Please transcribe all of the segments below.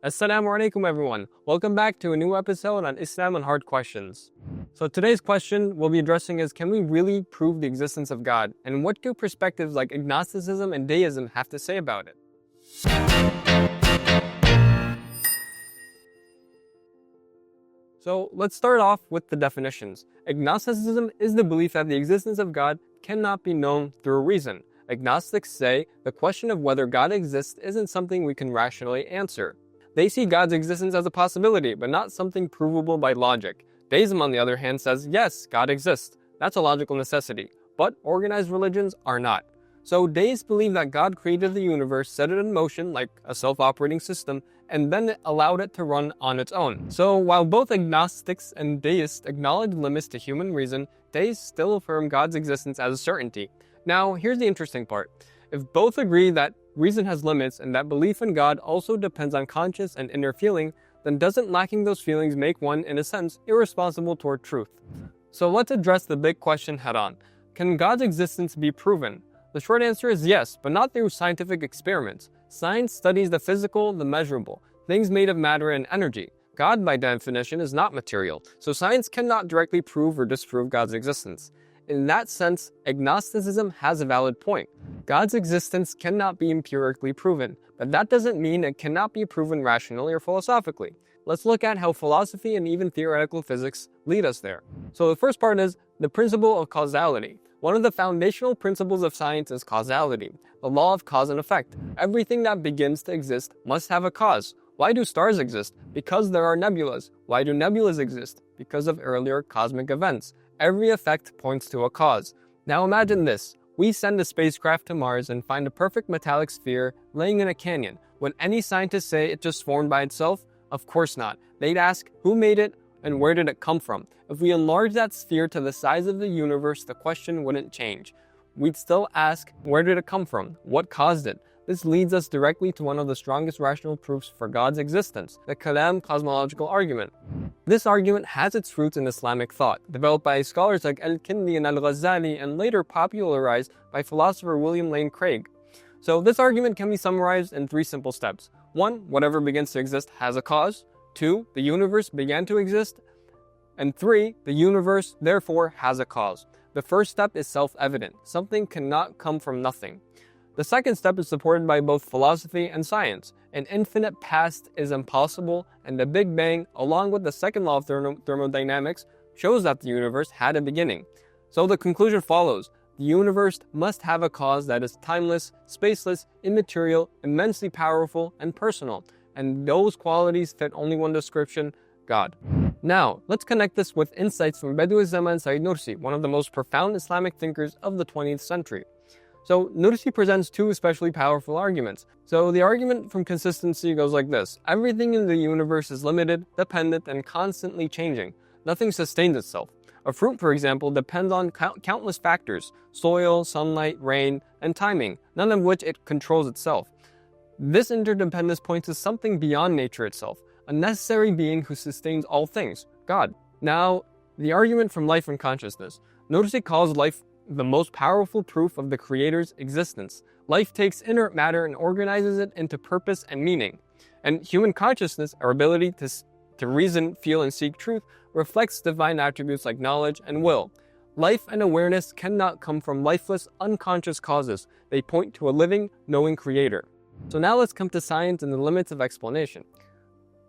Assalamu alaikum everyone. Welcome back to a new episode on Islam and Hard Questions. So today's question we'll be addressing is, can we really prove the existence of God? And what do perspectives like Agnosticism and Deism have to say about it? So let's start off with the definitions. Agnosticism is the belief that the existence of God cannot be known through reason. Agnostics say the question of whether God exists isn't something we can rationally answer. They see God's existence as a possibility, but not something provable by logic. Deism, on the other hand, says, yes, God exists. That's a logical necessity. But organized religions are not. So deists believe that God created the universe, set it in motion like a self-operating system, and then allowed it to run on its own. So while both agnostics and deists acknowledge limits to human reason, deists still affirm God's existence as a certainty. Now, here's the interesting part. If both agree that reason has limits and that belief in God also depends on conscious and inner feeling, then doesn't lacking those feelings make one, in a sense, irresponsible toward truth? So let's address the big question head on. Can God's existence be proven? The short answer is yes, but not through scientific experiments. Science studies the physical, the measurable, things made of matter and energy. God, by definition, is not material, so science cannot directly prove or disprove God's existence. In that sense, agnosticism has a valid point. God's existence cannot be empirically proven, but that doesn't mean it cannot be proven rationally or philosophically. Let's look at how philosophy and even theoretical physics lead us there. So the first part is the principle of causality. One of the foundational principles of science is causality, the law of cause and effect. Everything that begins to exist must have a cause. Why do stars exist? Because there are nebulas. Why do nebulas exist? Because of earlier cosmic events. Every effect points to a cause. Now imagine this. We send a spacecraft to Mars and find a perfect metallic sphere laying in a canyon. Would any scientist say it just formed by itself? Of course not. They'd ask, who made it and where did it come from? If we enlarge that sphere to the size of the universe, the question wouldn't change. We'd still ask, where did it come from? What caused it? This leads us directly to one of the strongest rational proofs for God's existence, the Kalam Cosmological Argument. This argument has its roots in Islamic thought, developed by scholars like Al-Kindi and Al-Ghazali and later popularized by philosopher William Lane Craig. So this argument can be summarized in 3 simple steps. 1. Whatever begins to exist has a cause. 2. The universe began to exist. And 3. The universe, therefore, has a cause. The first step is self-evident. Something cannot come from nothing. The second step is supported by both philosophy and science. An infinite past is impossible, and the Big Bang, along with the second law of thermodynamics, shows that the universe had a beginning. So the conclusion follows. The universe must have a cause that is timeless, spaceless, immaterial, immensely powerful, and personal. And those qualities fit only one description: God. Now, let's connect this with insights from Bediüzzaman Said Nursi, one of the most profound Islamic thinkers of the 20th century. So Nursi presents 2 especially powerful arguments. So the argument from consistency goes like this. Everything in the universe is limited, dependent, and constantly changing. Nothing sustains itself. A fruit, for example, depends on countless factors: soil, sunlight, rain, and timing, none of which it controls itself. This interdependence points to something beyond nature itself, a necessary being who sustains all things, God. Now, the argument from life and consciousness. Nursi calls life the most powerful proof of the Creator's existence. Life takes inert matter and organizes it into purpose and meaning. And human consciousness, our ability to reason, feel, and seek truth, reflects divine attributes like knowledge and will. Life and awareness cannot come from lifeless, unconscious causes. They point to a living, knowing Creator. So now let's come to science and the limits of explanation.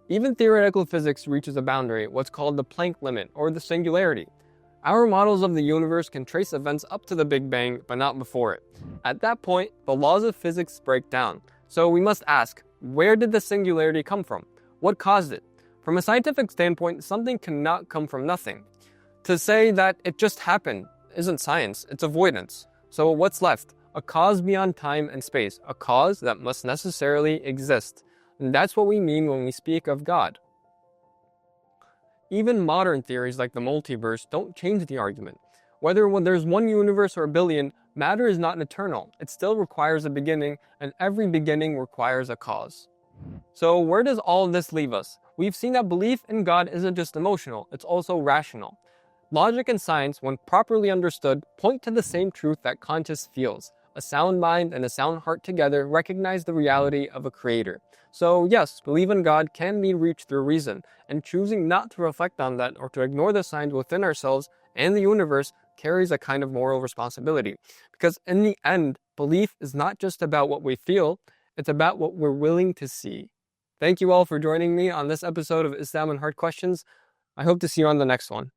Even theoretical physics reaches a boundary, what's called the Planck limit, or the singularity. Our models of the universe can trace events up to the Big Bang, but not before it. At that point, the laws of physics break down. So we must ask, where did the singularity come from? What caused it? From a scientific standpoint, something cannot come from nothing. To say that it just happened isn't science, it's avoidance. So what's left? A cause beyond time and space, a cause that must necessarily exist. And that's what we mean when we speak of God. Even modern theories like the multiverse don't change the argument. Whether there's one universe or a billion, matter is not eternal. It still requires a beginning, and every beginning requires a cause. So where does all this leave us? We've seen that belief in God isn't just emotional, it's also rational. Logic and science, when properly understood, point to the same truth that conscience feels. A sound mind and a sound heart together recognize the reality of a creator. So yes, believe in God can be reached through reason, and choosing not to reflect on that or to ignore the signs within ourselves and the universe carries a kind of moral responsibility. Because in the end, belief is not just about what we feel, it's about what we're willing to see. Thank you all for joining me on this episode of Islam and Hard Questions. I hope to see you on the next one.